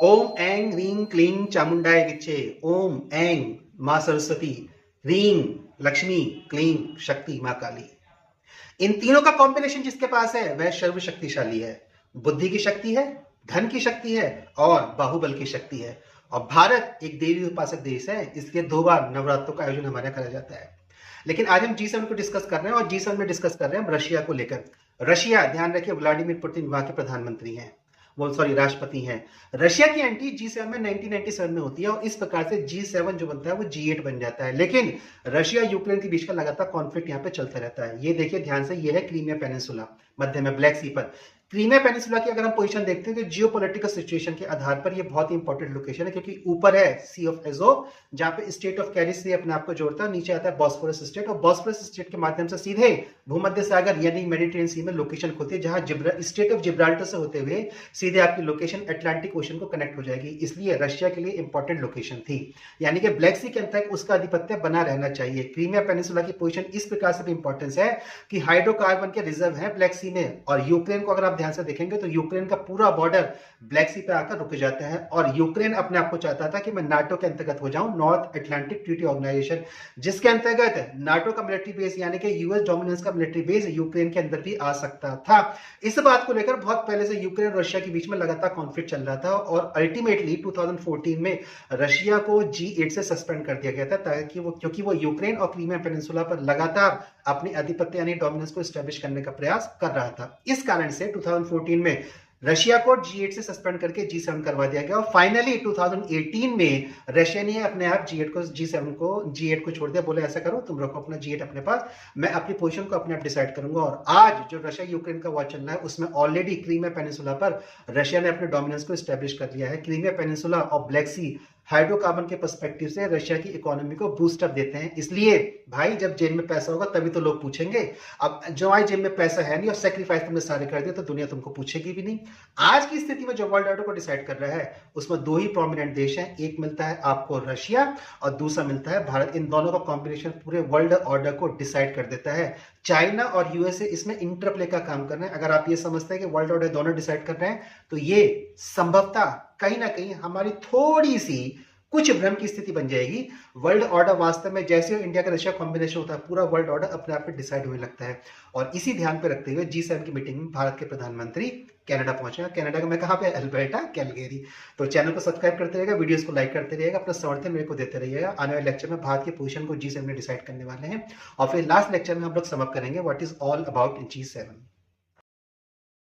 ओम ऐं ह्रीं क्लीं चामुंडाय विच्चे। ओम ऐं माँ सरस्वती, ह्रीं लक्ष्मी, क्लीं शक्ति माँ काली। इन तीनों का कॉम्बिनेशन जिसके पास है वह सर्वशक्तिशाली है। बुद्धि की शक्ति है, धन की शक्ति है और बाहुबल की शक्ति है। और भारत एक देवी उपासक देश है, इसलिए 2 बार नवरात्रों का आयोजन हमारे यहाँ करा जाता है। लेकिन आज हम G7 को डिस्कस कर रहे हैं और G7 में डिस्कस कर रहे हैं हम रशिया को लेकर। रशिया, ध्यान रखिए, व्लादिमीर पुतिन वहां के प्रधानमंत्री हैं, वो सॉरी राष्ट्रपति हैं। रशिया की एंट्री G7 में 1997 में होती है और इस प्रकार से G7 जो बनता है वो G8 बन जाता है। लेकिन रशिया यूक्रेन के बीच का लगातार कॉन्फ्लिक्ट यहाँ पे चलता रहता है। ये देखिए ध्यान से, ये है क्रीमिया पेनिनसुला, मध्य में ब्लैक सी पर। क्रीमिया पेनिनसुला की अगर हम पोजीशन देखते हैं तो जियोपॉलिटिकल सिचुएशन के आधार पर ये बहुत ही इंपॉर्टेंट लोकेशन है, क्योंकि ऊपर है सी ऑफ एजोव जहां पे स्टेट ऑफ कैरिस से अपने आप को जोड़ता है, नीचे आता है बॉस्फोरस स्टेट और बॉस्फोरस स्टेट के माध्यम से सीधे भूमध्य सागर यानी मेडिटेरियन सी में लोकेशन खुलती है, जहां स्टेट ऑफ जिब्राल्टर से होते हुए सीधे आपकी लोकेशन अटलांटिक ओशन को कनेक्ट हो जाएगी। इसलिए रशिया के लिए इंपॉर्टेंट लोकेशन थी, यानी कि ब्लैक सी के अंतर्गत उसका आधिपत्य बना रहना चाहिए। क्रीमिया पेनिनसुला की पोजीशन इस प्रकार से भी इंपॉर्टेंस है कि हाइड्रोकार्बन के रिजर्व है ब्लैक सी में, और यूक्रेन को अगर आप ध्यान से देखेंगे तो यूक्रेन का पूरा बॉर्डर ब्लैक सी पे आकर रुक जाता है। और यूक्रेन अपने आप को चाहता था कि मैं नाटो के अंतर्गत हो जाऊं, नॉर्थ अटलांटिक ट्रीटी ऑर्गेनाइजेशन, जिसके अंतर्गत नाटो का मिलिट्री बेस यानी कि यूएस डोमिनेंस का मिलिट्री बेस यूक्रेन के अंदर भी आ सकता था। इस बात को लेकर बहुत पहले से यूक्रेन और रशिया के बीच में लगातार कॉन्फ्लिक्ट चल रहा था और अल्टीमेटली 2014 में रशिया को G8 से सस्पेंड कर दिया गया था, ताकि वो, क्योंकि वो यूक्रेन और क्रीमिया पेनिनसुला पर लगातार अपनी आधिपत्य यानी डोमिनेंस को एस्टेब्लिश करने का प्रयास कर रहा था। इस कारण से 2014 में रशिया को G8 से सस्पेंड करके G7 करवा दिया गया और फाइनली 2018 में रशिया ने अपने आप G8 को छोड़ दिया। बोले ऐसा करो, तुम रखो अपना G8 अपने पास, मैं अपनी पोजीशन को अपने आप डिसाइड करूंगा। और आज जो रशिया यूक्रेन का वॉर चल रहा है उसमें ऑलरेडी क्रीमिया पेनिनसुला पर रशिया ने अपने डोमिनेंस को एस्टेब्लिश कर लिया है। क्रीमिया पेनिनसुला और ब्लैक सी हाइड्रोकार्बन के पर्सपेक्टिव से रशिया की इकोनॉमी को बूस्ट अप देते हैं। इसलिए भाई, जब जेब में पैसा होगा तभी तो लोग पूछेंगे। अब जो आज जेब में पैसा है नहीं और सेक्रीफाइस तुमने सारे कर दिए तो दुनिया तुमको पूछेगी भी नहीं। आज की स्थिति में जो वर्ल्ड ऑर्डर को डिसाइड कर रहा है उसमें 2 ही प्रोमिनेंट देश हैं, एक मिलता है आपको रशिया और दूसरा मिलता है भारत। इन दोनों का कॉम्बिनेशन पूरे वर्ल्ड ऑर्डर को डिसाइड कर देता है। चाइना और यूएसए इसमें इंटरप्ले का काम कर रहे हैं। अगर आप ये समझते हैं कि वर्ल्ड ऑर्डर दोनों डिसाइड कर रहे हैं तो ये संभवतः कहीं ना कहीं हमारी थोड़ी सी कुछ भ्रम की स्थिति बन जाएगी। वर्ल्ड ऑर्डर वास्तव में जैसे इंडिया का रशिया कॉम्बिनेशन होता है, पूरा वर्ल्ड ऑर्डर अपने आप में डिसाइड होने लगता है। और इसी ध्यान पे रखते हुए G7 की मीटिंग में भारत के प्रधानमंत्री कनाडा पहुंचे। कनाडा का मैं कहां पे, अल्बर्टा, कैलगरी। तो चैनल को सब्सक्राइब करते रहिएगा, वीडियोस को लाइक करते रहिएगा, अपना समर्थन मेरे को देते रहिएगा। आने वाले लेक्चर में भारत की पोजीशन को G7 में डिसाइड करने वाले हैं और फिर लास्ट लेक्चर में हम लोग समाप्त करेंगे what is all about G7।